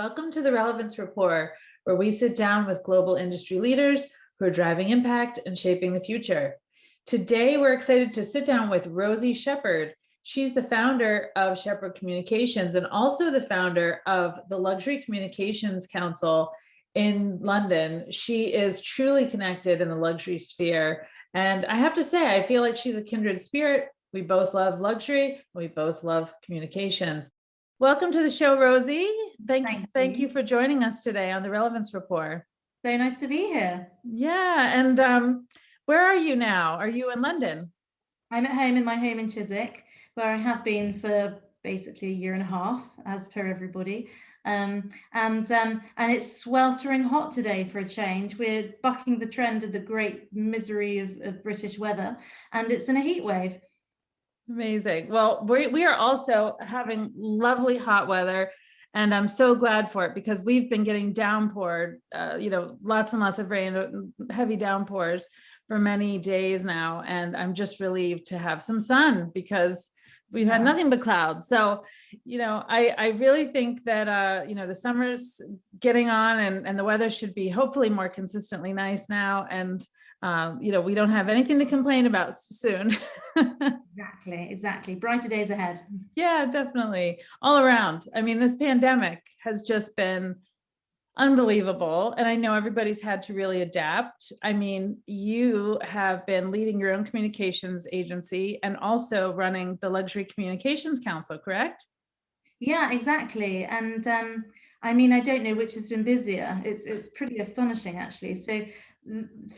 Welcome to the Relevance Rapport, where we sit down with global industry leaders who are driving impact and shaping the future. Today, we're excited to sit down with Rosie Shephard. She's the founder of Shephard Communications and also the founder of the Luxury Communications Council in London. She is truly connected in the luxury sphere. And I have to say, I feel like she's a kindred spirit. We both love luxury. We both love communications. Welcome to the show, Rosie. Thank you for joining us today on the Relevance Rapport. So nice to be here. Yeah, and where are you now? Are you in London? I'm at home in my home in Chiswick, where I have been for basically a year and a half, as per everybody. And it's sweltering hot today for a change. We're bucking the trend of the great misery of British weather, and it's in a heat wave. Amazing. Well, we are also having lovely hot weather, and I'm so glad for it because we've been getting downpoured, lots and lots of rain, heavy downpours for many days now. And I'm just relieved to have some sun because we've had nothing but clouds. So, I really think that, the summer's getting on and the weather should be hopefully more consistently nice now. And, we don't have anything to complain about soon. Exactly. Brighter days ahead. Yeah, definitely. All around. I mean, this pandemic has just been unbelievable. And I know everybody's had to really adapt. I mean, you have been leading your own communications agency and also running the Luxury Communications Council, correct? Yeah, exactly. And I don't know which has been busier. It's pretty astonishing, actually. So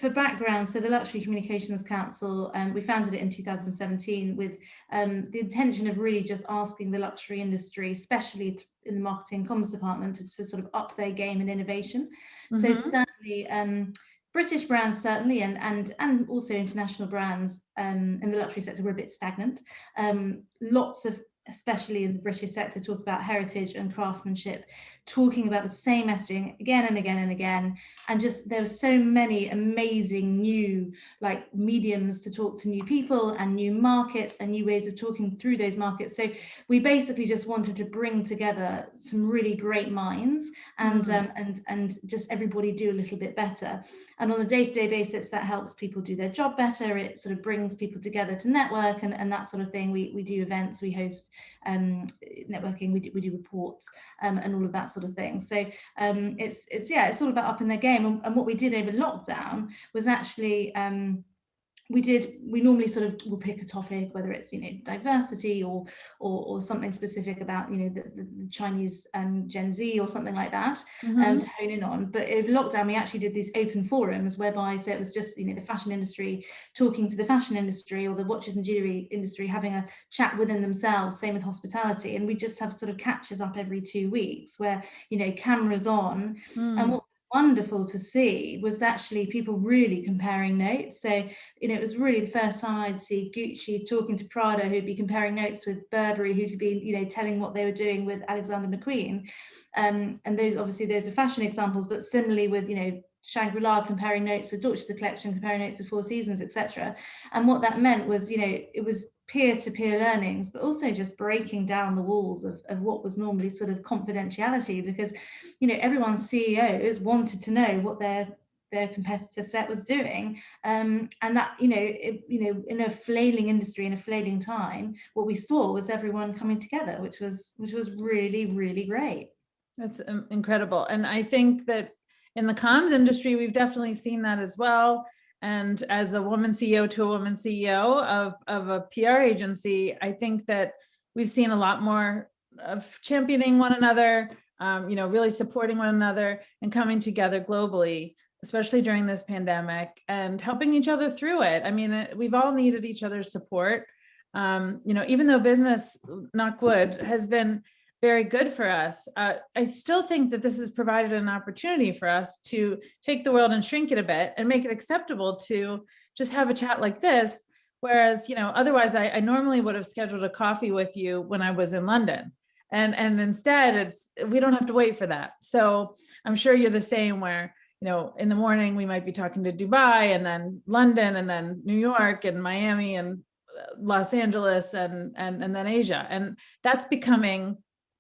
for background, so the Luxury Communications Council, we founded it in 2017 with the intention of really just asking the luxury industry, especially in the marketing comms department, to sort of up their game in innovation. Mm-hmm. So certainly British brands, certainly, and also international brands in the luxury sector were a bit stagnant. Lots of, especially in the British sector, talk about heritage and craftsmanship, talking about the same messaging again and again and again. And just there were so many amazing new mediums to talk to new people and new markets and new ways of talking through those markets. So we basically just wanted to bring together some really great minds and just everybody do a little bit better. And on a day-to-day basis, that helps people do their job better. It sort of brings people together to network and that sort of thing. We do events, we host networking, we do reports and all of that sort of thing. So it's all about upping their game. And what we did over lockdown was actually we normally sort of will pick a topic, whether it's diversity or something specific about the Chinese Gen Z or something like that, to hone in on. But over lockdown we actually did these open forums whereby, so it was just the fashion industry talking to the fashion industry, or the watches and jewelry industry having a chat within themselves. Same with hospitality, and we just have sort of catches up every 2 weeks where cameras on. And what wonderful to see was actually people really comparing notes. So it was really the first time I'd see Gucci talking to Prada, who'd be comparing notes with Burberry, who'd be telling what they were doing with Alexander McQueen, and those are fashion examples, but similarly with Shangri-La comparing notes with Dorchester Collection, comparing notes with Four Seasons, etc. And what that meant was it was peer-to-peer learnings, but also just breaking down the walls of what was normally sort of confidentiality, because everyone's CEOs wanted to know what their competitor set was doing, and that in a flailing industry, in a flailing time, what we saw was everyone coming together, which was really, really great. That's incredible. And I think that in the comms industry, we've definitely seen that as well. And as a woman CEO to a woman CEO of a PR agency, I think that we've seen a lot more of championing one another, really supporting one another and coming together globally, especially during this pandemic, and helping each other through it. I mean, we've all needed each other's support. Even though business, knock wood, has been very good for us, I still think that this has provided an opportunity for us to take the world and shrink it a bit and make it acceptable to just have a chat like this. Whereas, otherwise I normally would have scheduled a coffee with you when I was in London. And instead we don't have to wait for that. So I'm sure you're the same, where, in the morning we might be talking to Dubai, and then London, and then New York and Miami and Los Angeles, and then Asia. And that's becoming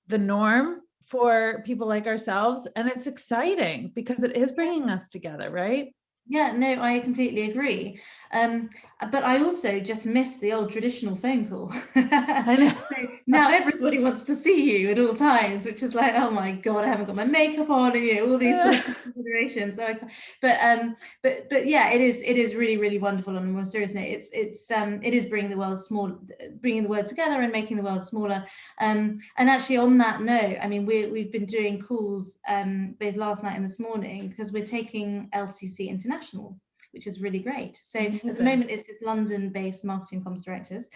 the norm for people like ourselves. And it's exciting because it is bringing us together, right? Yeah, no, I completely agree. But I also just miss the old traditional phone call. I know. So now everybody wants to see you at all times, which is like, oh my God, I haven't got my makeup on, and all these sort of considerations. So but yeah, it is really, really wonderful. On a more serious note, it is bringing the world together and making the world smaller. And actually, on that note, I mean, we've been doing calls both last night and this morning because we're taking LCC international, which is really great. So at the moment, it's just London-based marketing comms directors.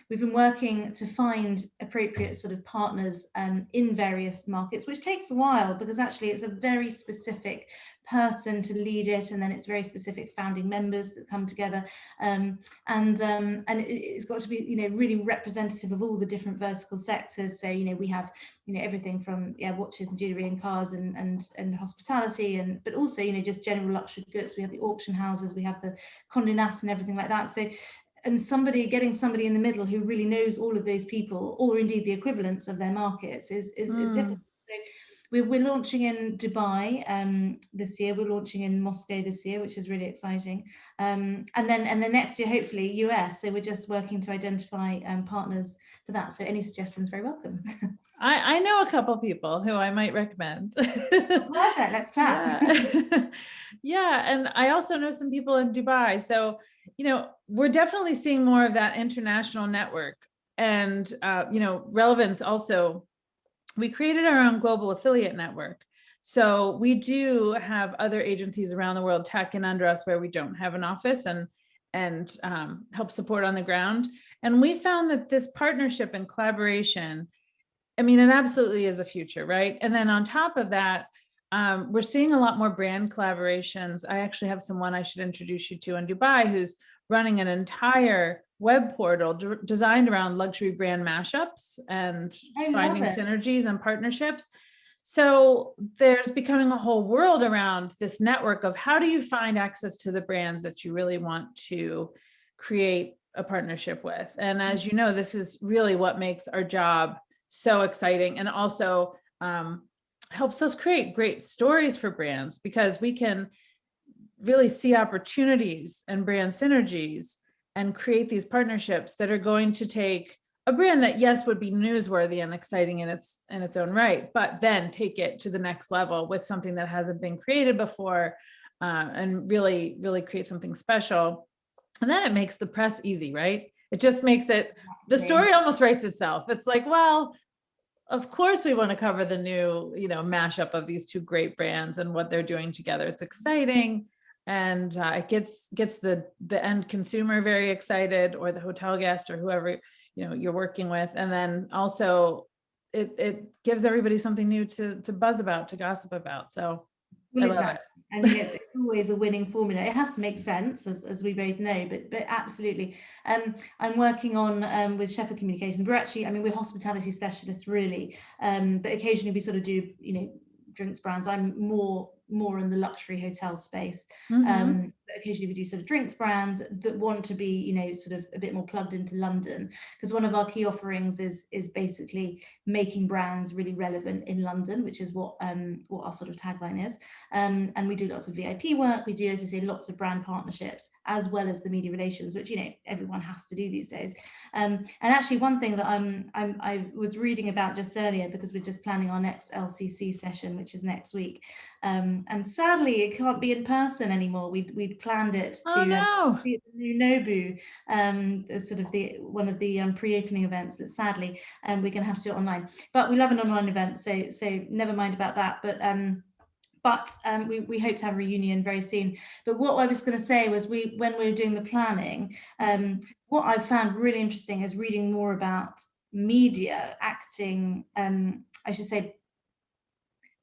We've been working to find appropriate sort of partners in various markets, which takes a while because actually it's a very specific person to lead it, and then it's very specific founding members that come together, and it's got to be really representative of all the different vertical sectors. So we have everything from watches and jewelry and cars and hospitality, but also just general luxury goods. We have the auction houses, we have the Condé Nast and everything like that. So and getting somebody in the middle who really knows all of those people, or indeed the equivalents of their markets, is difficult. So we're launching in Dubai this year. We're launching in Moscow this year, which is really exciting. And then next year, hopefully, US. So we're just working to identify partners for that. So any suggestions, very welcome. I know a couple people who I might recommend. Perfect, let's chat. Yeah, and I also know some people in Dubai. So, we're definitely seeing more of that international network. And, Relevance also, we created our own global affiliate network. So we do have other agencies around the world tack in under us where we don't have an office and help support on the ground. And we found that this partnership and collaboration, I mean, it absolutely is the future, right? And then on top of that, we're seeing a lot more brand collaborations. I actually have someone I should introduce you to in Dubai who's running an entire web portal designed around luxury brand mashups and finding synergies and partnerships. So there's becoming a whole world around this network of how do you find access to the brands that you really want to create a partnership with. And as you know, this is really what makes our job so exciting, and also helps us create great stories for brands, because we can really see opportunities and brand synergies and create these partnerships that are going to take a brand that, yes, would be newsworthy and exciting in its own right, but then take it to the next level with something that hasn't been created before, and really, really create something special. And then it makes the press easy, right? It just makes it, the story almost writes itself. It's like, well, of course we want to cover the new, mashup of these two great brands and what they're doing together. It's exciting. And it gets the end consumer very excited, or the hotel guest, or whoever you're working with. And then also it gives everybody something new to buzz about, to gossip about. So I love it. I mean, it's always a winning formula. It has to make sense, as we both know, but absolutely. I'm working on with Shephard Communications. We're actually, we're hospitality specialists really, but occasionally we sort of do drinks brands. I'm more in the luxury hotel space. But occasionally we do sort of drinks brands that want to be sort of a bit more plugged into London, because one of our key offerings is basically making brands really relevant in London, which is what our sort of tagline is. And we do lots of VIP work. We do, as I say, lots of brand partnerships, as well as the media relations, which everyone has to do these days. And actually, one thing that I was reading about just earlier, because we're just planning our next LCC session, which is next week, and sadly it can't be in person anymore. We'd planned it to be at the new Nobu, sort of one of the pre-opening events, but sadly we're going to have to do it online. But we love an online event, so never mind about that. But we hope to have a reunion very soon. But what I was going to say was, when we were doing the planning, what I've found really interesting is reading more about media acting, I should say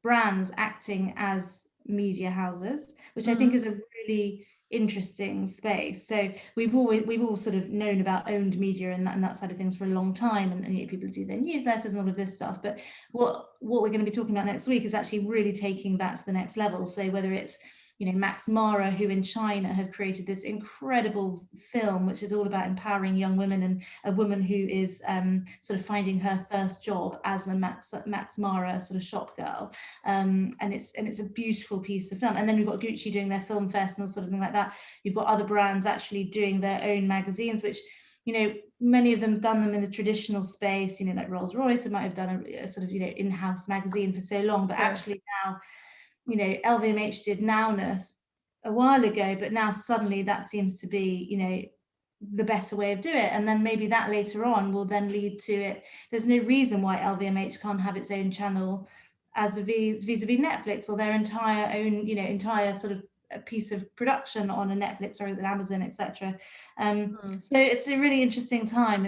brands acting as media houses, which I think is a really interesting space. So we've all sort of known about owned media and that side of things for a long time, and people do their newsletters and all of this stuff. But what we're going to be talking about next week is actually really taking that to the next level. So whether it's Max Mara, who in China have created this incredible film, which is all about empowering young women, and a woman who is sort of finding her first job as a Max Mara sort of shop girl. And it's a beautiful piece of film. And then we've got Gucci doing their film festival, sort of thing like that. You've got other brands actually doing their own magazines, which, many of them done them in the traditional space, like Rolls-Royce, they might have done a sort of, in-house magazine for so long, but actually now, LVMH did Nowness a while ago, but now suddenly that seems to be, the better way of doing it. And then maybe that later on will then lead to it. There's no reason why LVMH can't have its own channel as a vis-a-vis Netflix, or their entire own, entire sort of a piece of production on a Netflix or an Amazon, etc. So it's a really interesting time.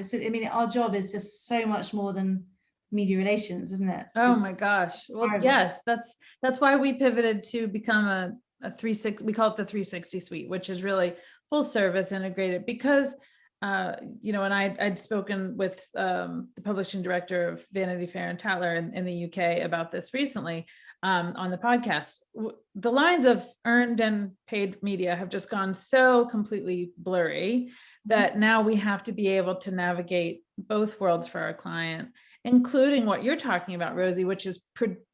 Our job is just so much more than media relations, isn't it? Oh my gosh. Well, yes, that's why we pivoted to become a 360, we call it the 360 suite, which is really full service integrated, because and I'd spoken with the publishing director of Vanity Fair and Tatler in the UK about this recently on the podcast. The lines of earned and paid media have just gone so completely blurry that now we have to be able to navigate both worlds for our client, including what you're talking about, Rosie, which is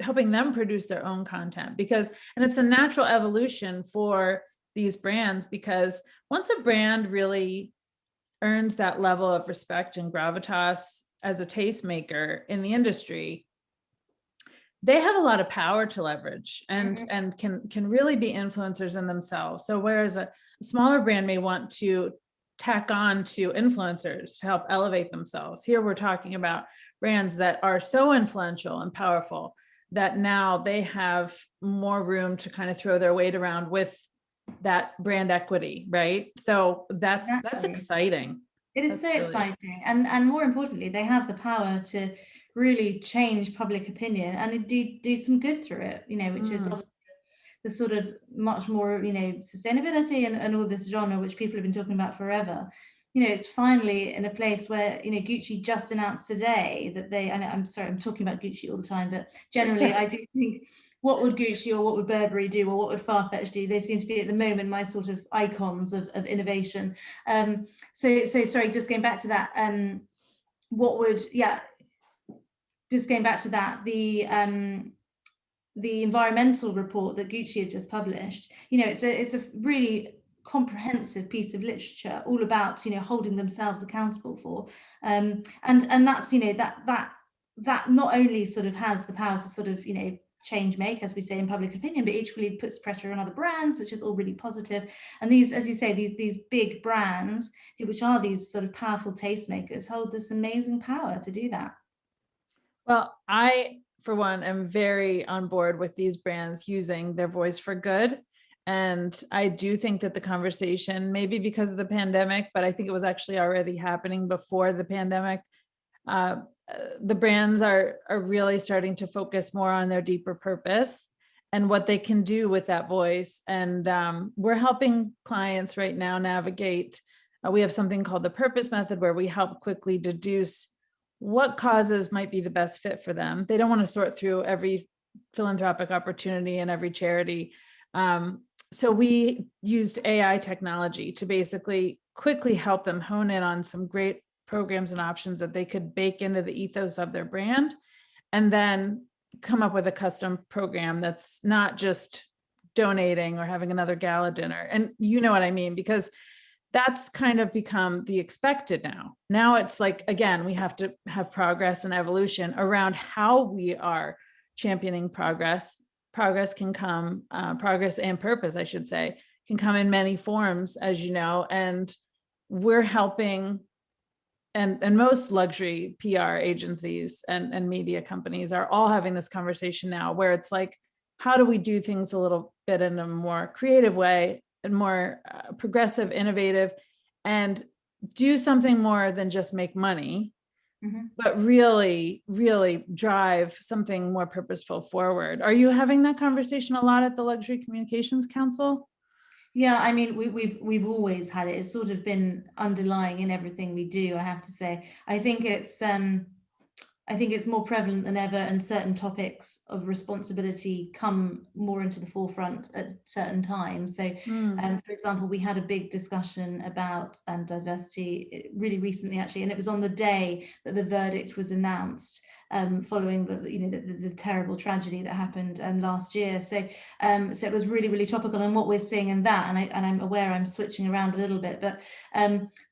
helping them produce their own content. And it's a natural evolution for these brands, because once a brand really earns that level of respect and gravitas as a tastemaker in the industry, they have a lot of power to leverage and can really be influencers in themselves. So whereas a smaller brand may want to tack on to influencers to help elevate themselves, here we're talking about brands that are so influential and powerful that now they have more room to kind of throw their weight around with that brand equity, right? So that's exciting. It is so exciting, and more importantly, they have the power to really change public opinion and do some good through it, which is obviously the sort of much more, sustainability and all this genre which people have been talking about forever. It's finally in a place where, Gucci just announced today that and I'm sorry, I'm talking about Gucci all the time, but generally I do think, what would Gucci or what would Burberry do, or what would Farfetch do? They seem to be at the moment my sort of icons of innovation. So sorry, just going back to that, just going back to that, the environmental report that Gucci have just published, it's a really comprehensive piece of literature all about, holding themselves accountable for, and that's, that not only sort of has the power to sort of, change make, as we say, in public opinion, but equally puts pressure on other brands, which is all really positive. And these, as you say, these big brands, which are these sort of powerful tastemakers, hold this amazing power to do that. Well, I, for one, am very on board with these brands using their voice for good. And I do think that the conversation, maybe because of the pandemic, but I think it was actually already happening before the pandemic, the brands are really starting to focus more on their deeper purpose and what they can do with that voice. And we're helping clients right now navigate. We have something called the purpose method, where we help quickly deduce what causes might be the best fit for them. They don't want to sort through every philanthropic opportunity and every charity. So we used AI technology to basically quickly help them hone in on some great programs and options that they could bake into the ethos of their brand, and then come up with a custom program that's not just donating or having another gala dinner. And you know what I mean, because that's kind of become the expected now. Now it's like, again, we have to have progress and evolution around how we are championing progress. Progress can come, progress and purpose, I should say, can come in many forms, as you know, and we're helping. And most luxury PR agencies and media companies are all having this conversation now, where it's like, how do we do things a little bit in a more creative way and more progressive, innovative, and do something more than just make money, but really, really drive something more purposeful forward. Are you having that conversation a lot at the Luxury Communications Council? Yeah, I mean, we've always had it. It's sort of been underlying in everything we do, I have to say. I think it's I think it's more prevalent than ever, and certain topics of responsibility come more into the forefront at certain times. So, for example, we had a big discussion about diversity really recently, actually, and it was on the day that the verdict was announced, following the terrible tragedy that happened last year. So, so it was really, really topical, and what we're seeing in that, and I'm aware I'm switching around a little bit, but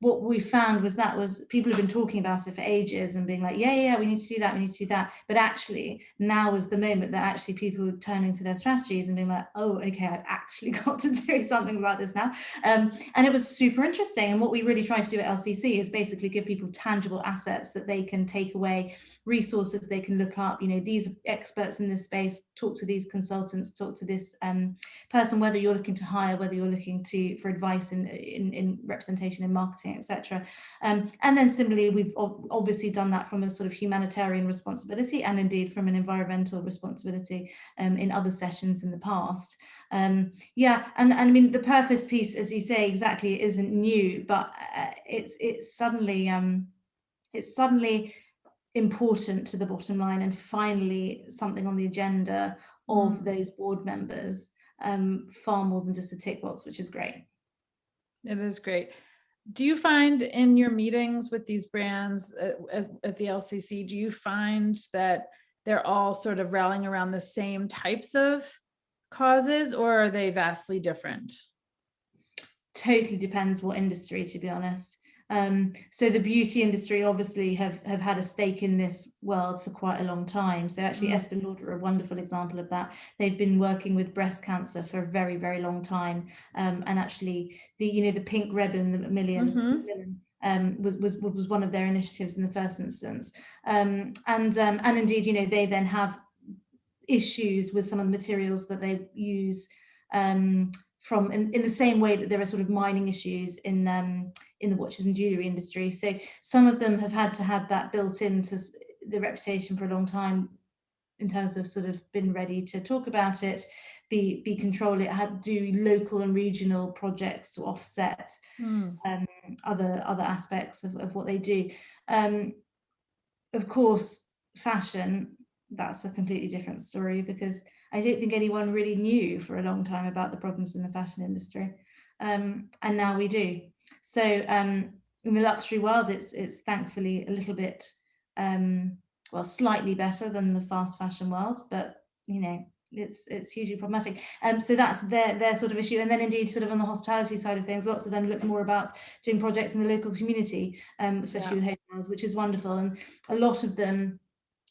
what we found was people have been talking about it for ages and being like, yeah, we need to do that, we need to do that. But actually, now is the moment that actually people are turning to their strategies and being like, oh, okay, I've actually got to do something about this now. And it was super interesting. And what we really try to do at LCC is basically give people tangible assets that they can take away, resources they can look up. These experts in this space, talk to these consultants, talk to this person, whether you're looking to hire, whether you're looking for advice in representation in marketing, etc. And then similarly, we've obviously done that from a sort of humanitarian responsibility and indeed from an environmental responsibility in other sessions in the past. Yeah, and I mean, the purpose piece, as you say, exactly isn't new, but it's suddenly important to the bottom line, and finally something on the agenda of those board members, far more than just a tick box, which is great. It is great. Do you find in your meetings with these brands at the LCC, do you find that they're all sort of rallying around the same types of causes, or are they vastly different? Totally depends what industry, to be honest. So the beauty industry obviously have had a stake in this world for quite a long time. So actually Estee Lauder are a wonderful example of that. They've been working with breast cancer for a very, very long time. And actually the pink ribbon, the million was one of their initiatives in the first instance. And indeed, they then have issues with some of the materials that they use, from in the same way that there are sort of mining issues in the watches and jewelry industry. So some of them have had that built into the reputation for a long time, in terms of sort of been ready to talk about it, be control it, do local and regional projects to offset other aspects of what they do. Of course, fashion, that's a completely different story, because I don't think anyone really knew for a long time about the problems in the fashion industry, and now we do. So in the luxury world, it's thankfully a little bit, well, slightly better than the fast fashion world, but it's hugely problematic. So that's their sort of issue. And then indeed, sort of on the hospitality side of things, lots of them look more about doing projects in the local community, especially with hotels, which is wonderful. And a lot of them,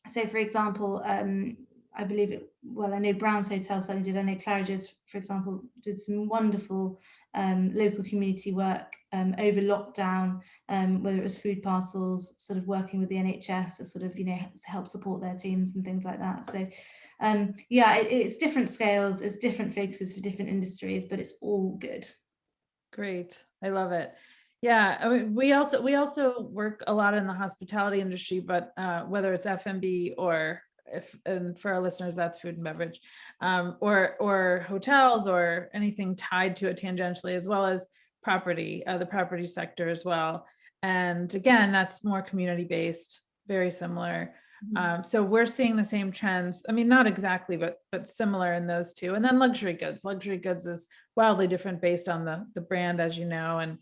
so for example, I believe I know Brown's Hotel certainly did. I know Claridge's, for example, did some wonderful local community work over lockdown, whether it was food parcels, sort of working with the NHS to sort of, help support their teams and things like that. So yeah, it's different scales, it's different focuses for different industries, but it's all good. Great. I love it. Yeah, I mean, we also work a lot in the hospitality industry, but whether it's F&B or and for our listeners, that's food and beverage, or hotels or anything tied to it tangentially, as well as property, the property sector as well. And again, that's more community-based, very similar. So we're seeing the same trends. I mean, not exactly, but similar in those two. And then luxury goods. Luxury goods is wildly different based on the brand, as you know. And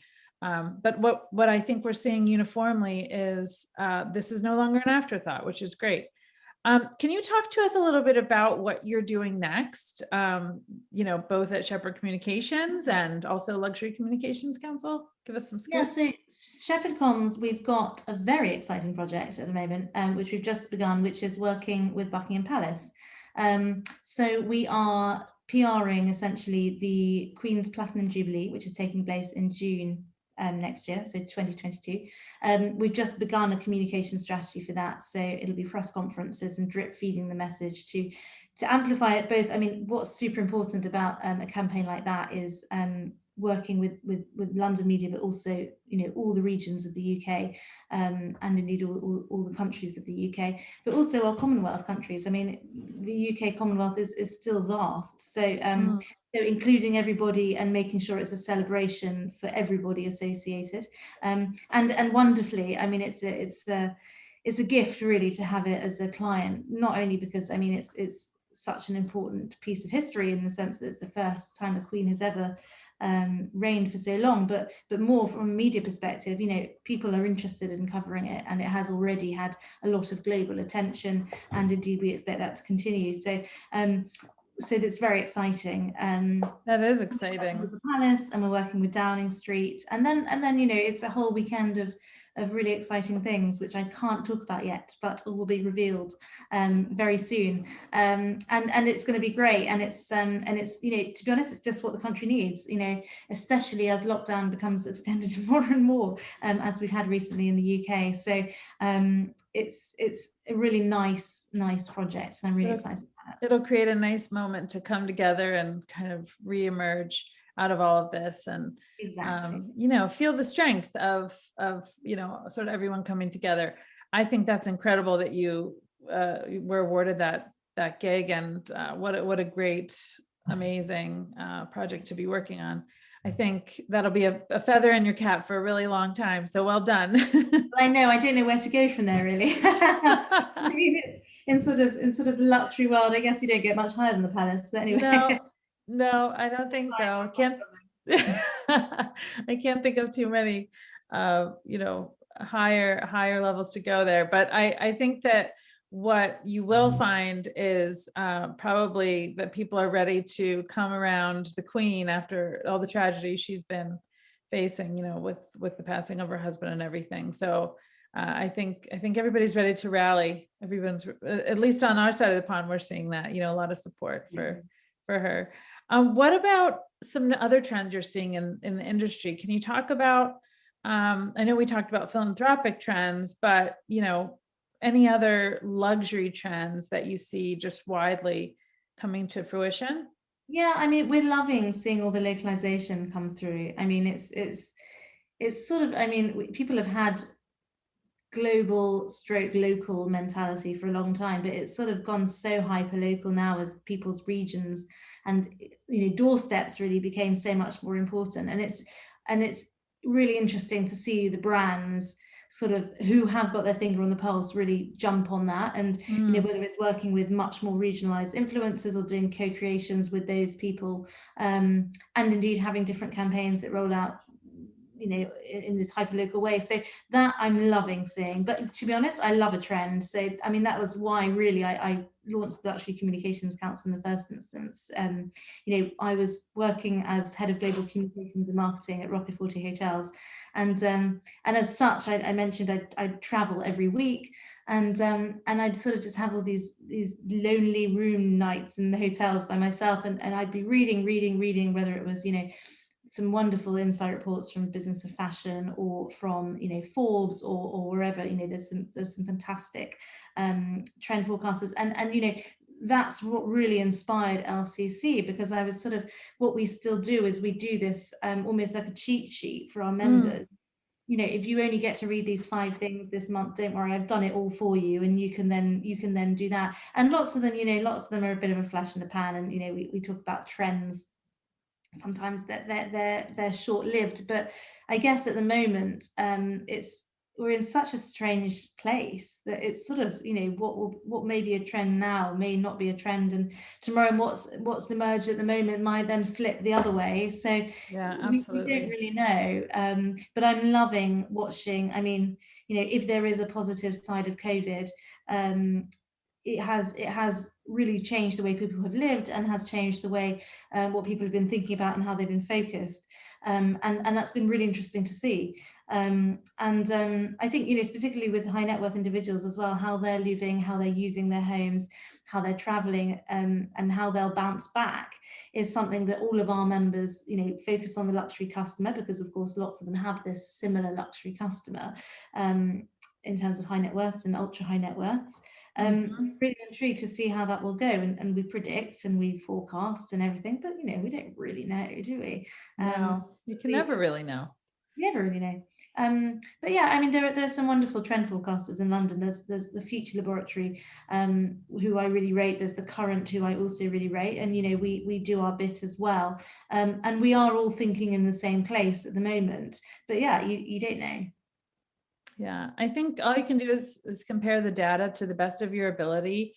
but what I think we're seeing uniformly is this is no longer an afterthought, which is great. Can you talk to us a little bit about what you're doing next? Both at Shephard Communications and also Luxury Communications Council. Give us some scoop. Yeah, so Shephard Comms, we've got a very exciting project at the moment, which we've just begun, which is working with Buckingham Palace. So we are PRing essentially the Queen's Platinum Jubilee, which is taking place in June next year, so 2022. We've just begun a communication strategy for that, so it'll be press conferences and drip feeding the message to amplify it both. I mean, what's super important about a campaign like that is working with London media, but also all the regions of the UK, and indeed all the countries of the UK, but also our Commonwealth countries. I mean, the UK Commonwealth is still vast, so so including everybody and making sure it's a celebration for everybody associated, and wonderfully, I mean, it's it's a gift really to have it as a client, not only because I mean it's such an important piece of history in the sense that it's the first time a queen has ever reigned for so long, but more from a media perspective, you know, people are interested in covering it, and it has already had a lot of global attention, and indeed we expect that to continue. So so that's very exciting. That is exciting. With the Palace, and we're working with Downing Street, and then you know, it's a whole weekend of really exciting things which I can't talk about yet, but will be revealed very soon. And it's going to be great, and it's you know, to be honest, it's just what the country needs, you know, especially as lockdown becomes extended more and more, as we've had recently in the UK. So it's a really nice project, and I'm really excited about it. It'll create a nice moment to come together and kind of re-emerge out of all of this, and Exactly. you know, feel the strength of you know, sort of everyone coming together. I think that's incredible that you were awarded that gig, and what a great, amazing project to be working on. I think that'll be a feather in your cap for a really long time. So well done. I know, I don't know where to go from there, really. I mean, it's in sort of luxury world, I guess you don't get much higher than the Palace, but anyway. No, I don't think so. I can't think of too many you know, higher levels to go there. But I think that what you will find is probably that people are ready to come around the Queen after all the tragedy she's been facing, you know, with the passing of her husband and everything. So I think everybody's ready to rally. Everyone's, at least on our side of the pond, we're seeing that, you know, a lot of support for her. What about some other trends you're seeing in the industry? Can you talk about, I know we talked about philanthropic trends, but, you know, any other luxury trends that you see just widely coming to fruition? Yeah, I mean, we're loving seeing all the localization come through. I mean, it's sort of, I mean, people have had global stroke local mentality for a long time, but it's sort of gone so hyper local now as people's regions and, you know, doorsteps really became so much more important. And it's really interesting to see the brands sort of who have got their finger on the pulse really jump on that, and you know, whether it's working with much more regionalized influencers or doing co-creations with those people, and indeed having different campaigns that roll out, you know, in this hyper local way. So that I'm loving seeing. But to be honest, I love a trend. So I mean, that was why really I launched the Luxury Communications Council in the first instance. You know, I was working as head of global communications and marketing at Rocket 40 Hotels, and as such, I mentioned I'd travel every week, and I'd sort of just have all these lonely room nights in the hotels by myself, and I'd be reading, whether it was, you know, some wonderful insight reports from Business of Fashion or from, you know, Forbes or wherever, you know, there's some fantastic trend forecasters, and you know, that's what really inspired LCC, because I was sort of, what we still do is we do this almost like a cheat sheet for our members. You know, if you only get to read these 5 things this month, don't worry, I've done it all for you, and you can then do that. And lots of them, you know, lots of them are a bit of a flash in the pan, and you know, we talk about trends sometimes that they're short-lived, but I guess at the moment we're in such a strange place that it's sort of, you know, what may be a trend now may not be a trend, and tomorrow what's emerged at the moment might then flip the other way. So Yeah, we absolutely. don't really know, but I'm loving watching. I mean, you know, if there is a positive side of COVID, it has really changed the way people have lived, and has changed the way what people have been thinking about and how they've been focused, and that's been really interesting to see. I think, you know, particularly with high net worth individuals as well, how they're living, how they're using their homes, how they're traveling, and how they'll bounce back is something that all of our members, you know, focus on the luxury customer, because of course lots of them have this similar luxury customer in terms of high net worths and ultra high net worths. Really intrigued to see how that will go, and we predict and we forecast and everything, but you know, we don't really know, do we? No, you can never really know. Never really know. But yeah, I mean, there's some wonderful trend forecasters in London. There's the Future Laboratory, who I really rate. There's the Current, who I also really rate, and you know, we do our bit as well, and we are all thinking in the same place at the moment. But yeah, you don't know. Yeah, I think all you can do is compare the data to the best of your ability.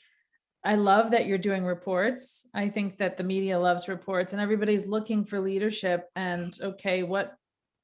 I love that you're doing reports. I think that the media loves reports and everybody's looking for leadership and, okay, what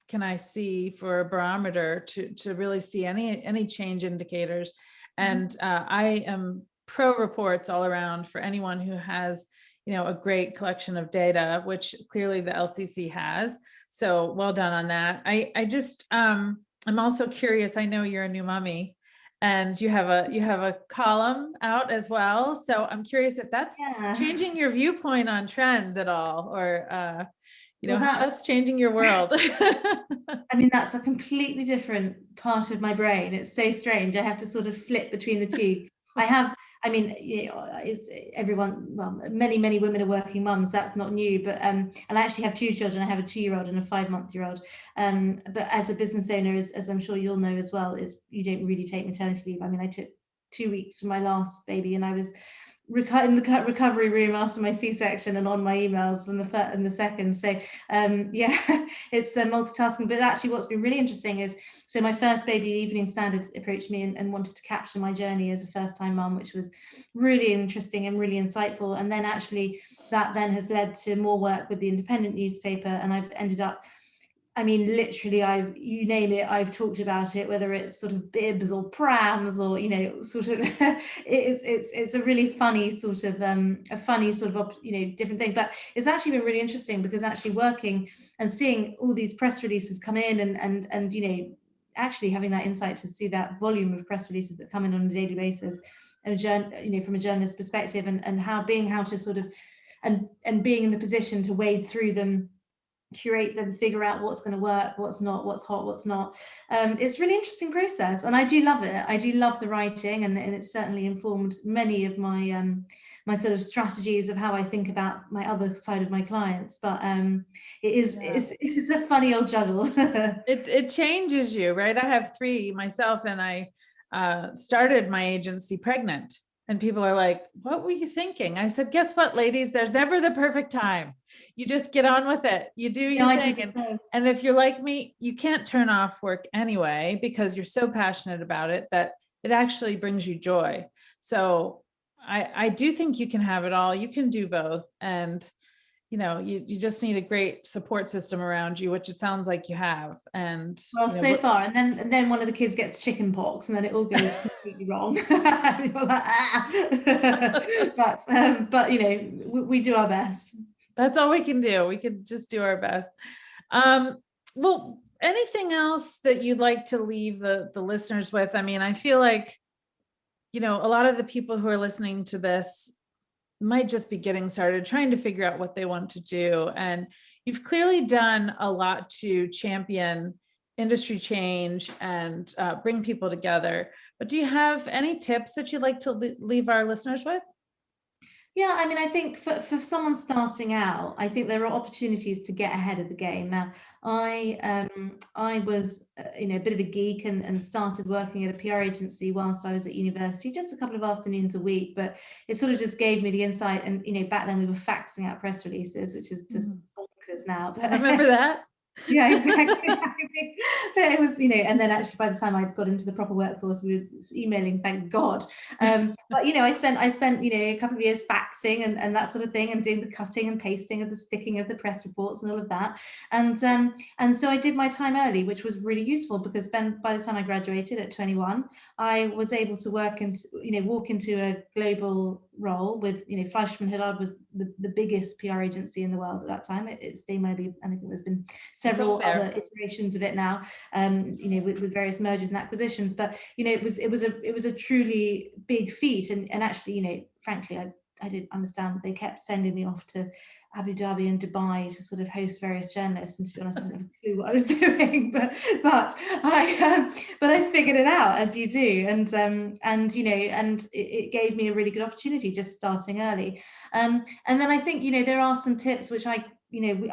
can I see for a barometer to really see any change indicators? And I am pro reports all around for anyone who has, a great collection of data, which clearly the LCC has. So well done on that. I just I'm also curious. I know you're a new mommy, and you have a column out as well. So I'm curious if that's Yeah. changing your viewpoint on trends at all, or Well, how that's changing your world. I mean, that's a completely different part of my brain. It's so strange. I have to sort of flip between the two. I mean, it's everyone, well, many women are working mums. That's not new, but and I actually have two children. I have a 2-year-old and a 5-month-old. But as a business owner, as I'm sure you'll know as well, is you don't really take maternity leave. I mean, I took 2 weeks from my last baby, and I was in the recovery room after my C-section and on my emails from the second. So yeah, it's multitasking. But actually, what's been really interesting is, so my first baby, Evening Standard, approached me and wanted to capture my journey as a first-time mum, which was really interesting and really insightful. And then actually, that then has led to more work with the Independent newspaper, and I've ended up, I mean, literally, you name it, I've talked about it, whether it's sort of bibs or prams or, sort of, it's a really funny sort of, different thing. But it's actually been really interesting because actually working and seeing all these press releases come in and actually having that insight to see that volume of press releases that come in on a daily basis, and from a journalist perspective, and how to sort of, and being in the position to wade through them, curate them, figure out what's going to work, what's not, what's hot, what's not. It's a really interesting process, and I do love it. I do love the writing, and it's certainly informed many of my my sort of strategies of how I think about my other side of my clients. But it's a funny old juggle. It changes you, right? I have 3 myself, and I started my agency pregnant. And people are like, what were you thinking? I said, guess what, ladies? There's never the perfect time. You just get on with it. You do your I thing. do the same. And if you're like me, you can't turn off work anyway, because you're so passionate about it that it actually brings you joy. So I do think you can have it all. You can do both. And you just need a great support system around you, which it sounds like you have. And Well, so far, and then one of the kids gets chicken pox, and then it all goes completely wrong. And you're like, but we do our best. that's all we can do. We can just do our best. Well, anything else that you'd like to leave the listeners with? I mean, I feel like, a lot of the people who are listening to this might just be getting started, trying to figure out what they want to do. And you've clearly done a lot to champion industry change and bring people together. But do you have any tips that you'd like to leave our listeners with? Yeah, I mean, I think for someone starting out, I think there are opportunities to get ahead of the game. Now, I was a bit of a geek, and started working at a PR agency whilst I was at university, just a couple of afternoons a week. But it sort of just gave me the insight. And back then we were faxing out press releases, which is just bonkers now. But Remember that? yeah, exactly. But it was, and then actually by the time I'd got into the proper workforce, we were emailing, thank God. But I spent a couple of years faxing and that sort of thing, and doing the cutting and pasting of the sticking of the press reports and all of that. And so I did my time early, which was really useful, because then by the time I graduated at 21, I was able to work and walk into a global role with Fleishman Hillard was the biggest PR agency in the world at that time. It's still maybe, I think there's been several other iterations of it now, with various mergers and acquisitions. But it was a truly big feat, and actually, frankly, I didn't understand. They kept sending me off to Abu Dhabi and Dubai to sort of host various journalists, and to be honest, I didn't have a clue what I was doing. But I figured it out, as you do, and it gave me a really good opportunity just starting early. And then I think there are some tips which I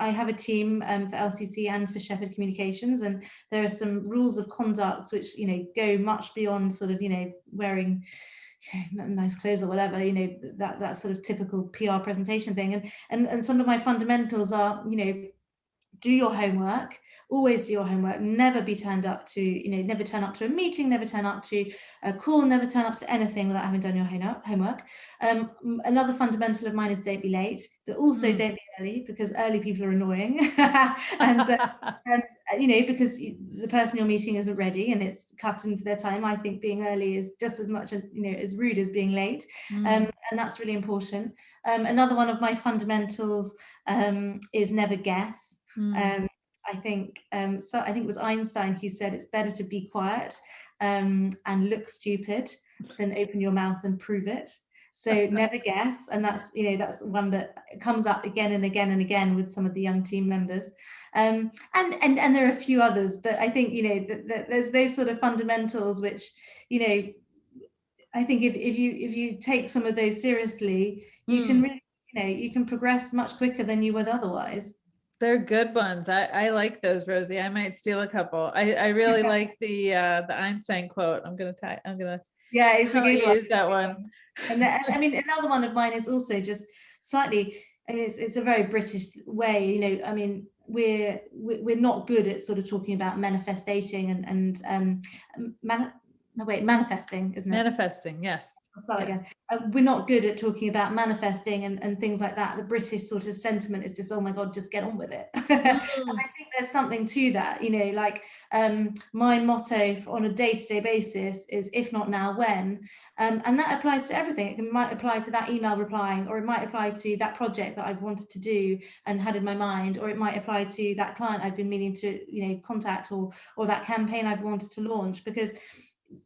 have a team for LCC and for Shephard Communications, and there are some rules of conduct which go much beyond sort of wearing nice clothes or whatever, that sort of typical PR presentation thing. And some of my fundamentals are do your homework, always do your homework, never be turned up to, never turn up to a meeting, never turn up to a call, never turn up to anything without having done your homework. Another fundamental of mine is don't be late, but also don't be early, because early people are annoying. and because the person you're meeting isn't ready and it's cut into their time. I think being early is just as much, as rude as being late. And that's really important. Another one of my fundamentals is never guess. I think it was Einstein who said it's better to be quiet and look stupid than open your mouth and prove it. So never guess, and that's one that comes up again and again and again with some of the young team members, and there are a few others, but I think there's those sort of fundamentals which I think if you take some of those seriously, you can really you can progress much quicker than you would otherwise. They're good ones. I like those, Rosie. I might steal a couple. I really like the Einstein quote. I'm gonna yeah, it's a good one. Use that one. And another one of mine is also just slightly, it's a very British way, we're not good at sort of talking about manifesting manifesting, isn't it? Manifesting, yes. I'll start again. We're not good at talking about manifesting and things like that. The British sort of sentiment is just, oh my God, just get on with it. And I think there's something to that, my motto on a day-to-day basis is if not now, when? And that applies to everything. It might apply to that email replying, or it might apply to that project that I've wanted to do and had in my mind, or it might apply to that client I've been meaning to, contact, or that campaign I've wanted to launch, because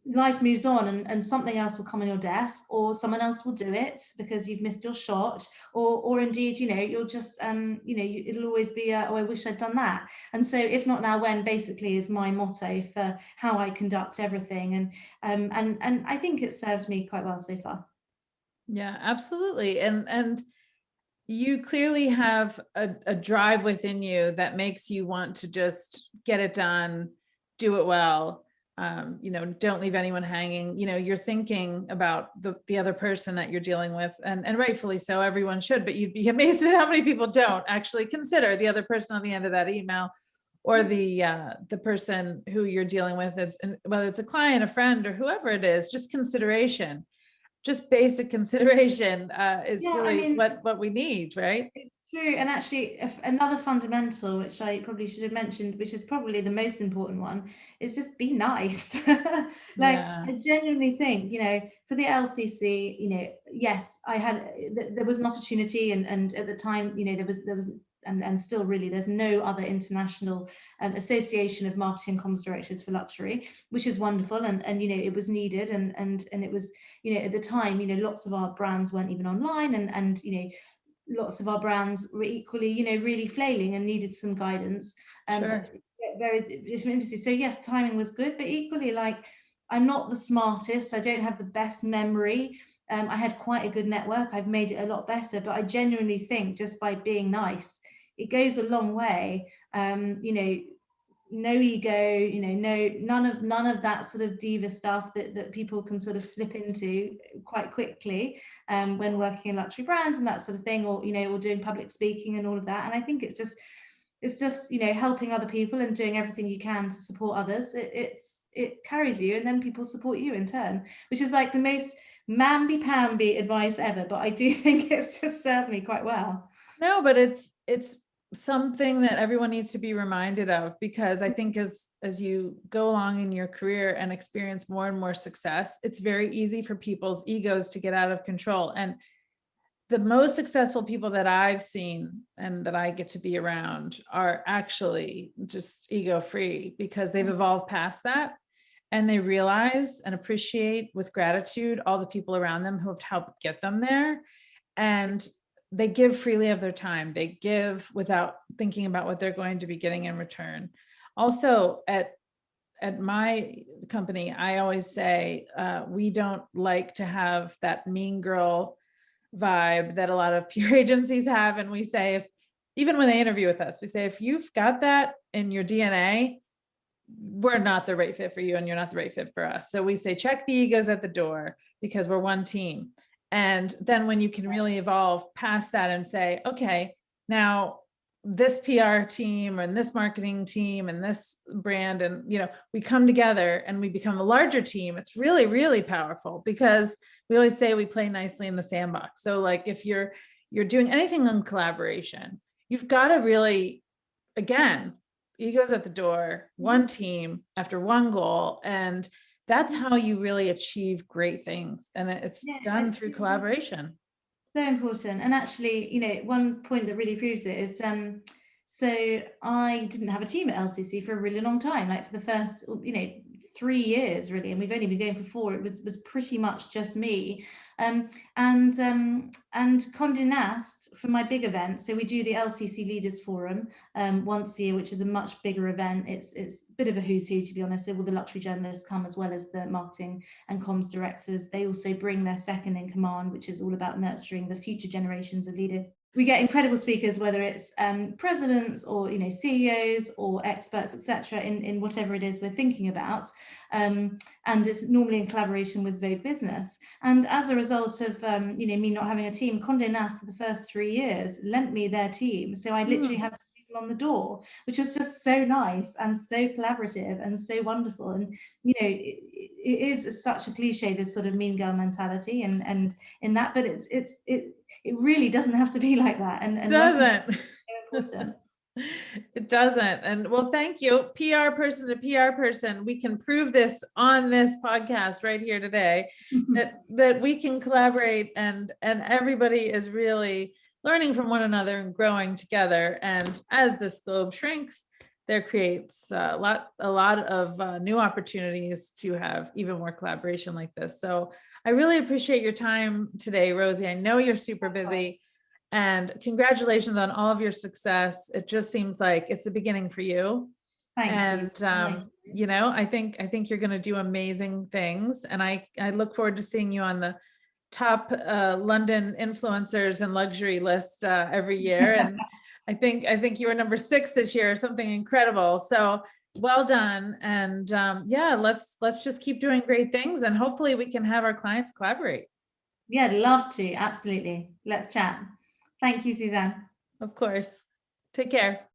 life moves on and something else will come on your desk, or someone else will do it because you've missed your shot, or indeed you'll just it'll always be oh, I wish I'd done that. And so if not now, when basically is my motto for how I conduct everything, and I think it serves me quite well so far. Yeah, absolutely. And you clearly have a drive within you that makes you want to just get it done, do it well. Don't leave anyone hanging. You're thinking about the other person that you're dealing with, and rightfully so, everyone should, but you'd be amazed at how many people don't actually consider the other person on the end of that email, or the person who you're dealing with, whether it's a client, a friend, or whoever it is. Just consideration, just basic consideration is really what we need, right? True. And actually another fundamental, which I probably should have mentioned, which is probably the most important one, is just be nice. I genuinely think, for the LCC, yes, there was an opportunity, and at the time, there was and still really there's no other international association of marketing comms directors for luxury, which is wonderful, and it was needed, and it was, at the time, lots of our brands weren't even online, and lots of our brands were equally, really flailing and needed some guidance. Sure. Very different industries. So yes, timing was good, but equally, I'm not the smartest. I don't have the best memory. I had quite a good network. I've made it a lot better, but I genuinely think just by being nice, it goes a long way. No ego, none of that sort of diva stuff that people can sort of slip into quite quickly when working in luxury brands and that sort of thing, or or doing public speaking and all of that. And I think it's just helping other people and doing everything you can to support others. It carries you, and then people support you in turn, which is like the most mamby-pamby advice ever, but I do think it's just served me quite well. No, but it's something that everyone needs to be reminded of, because I think as you go along in your career and experience more and more success, it's very easy for people's egos to get out of control. And the most successful people that I've seen and that I get to be around are actually just ego-free, because they've evolved past that, and they realize and appreciate with gratitude all the people around them who have helped get them there. And they give freely of their time. They give without thinking about what they're going to be getting in return. Also, at my company, I always say we don't like to have that mean girl vibe that a lot of PR agencies have. And we say, even when they interview with us, we say, if you've got that in your DNA, we're not the right fit for you, and you're not the right fit for us. So we say, check the egos at the door, because we're one team. And then when you can really evolve past that and say, okay, now this PR team and this marketing team and this brand, and we come together and we become a larger team, it's really, really powerful, because we always say we play nicely in the sandbox. So like if you're doing anything in collaboration, you've got to really, again, egos at the door, one team after one goal, and that's how you really achieve great things. And it's done through collaboration. So important. And actually, one point that really proves it is, so I didn't have a team at LCC for a really long time, like for the first, 3 years really, and we've only been going for 4. It was pretty much just me, and Condé Nast for my big event. So we do the LCC Leaders Forum once a year, which is a much bigger event. It's a bit of a who's who, to be honest. All the luxury journalists come, as well as the marketing and comms directors. They also bring their second in command, which is all about nurturing the future generations of leaders. We get incredible speakers, whether it's presidents or CEOs or experts, etc., in whatever it is we're thinking about, and it's normally in collaboration with Vogue Business. And as a result of me not having a team, Condé Nast for the first 3 years lent me their team, so I literally had people on the door, which was just so nice and so collaborative and so wonderful. And it is such a cliche, this sort of mean girl mentality, and in that, but it really doesn't have to be like that. And doesn't. So important. It doesn't. And well, thank you. PR person to PR person, we can prove this on this podcast right here today, that we can collaborate, and everybody is really learning from one another and growing together. And as this globe shrinks, there creates a lot of new opportunities to have even more collaboration like this. So I really appreciate your time today, Rosie. I know you're super busy, and congratulations on all of your success. It just seems like it's the beginning for you. Thank you. I think you're going to do amazing things. And I look forward to seeing you on the top London influencers and luxury list every year. And I think you were number 6 this year, something incredible. So well done. And let's just keep doing great things, and hopefully we can have our clients collaborate. Yeah, I'd love to. Absolutely. Let's chat. Thank you, Suzanne. Of course. Take care.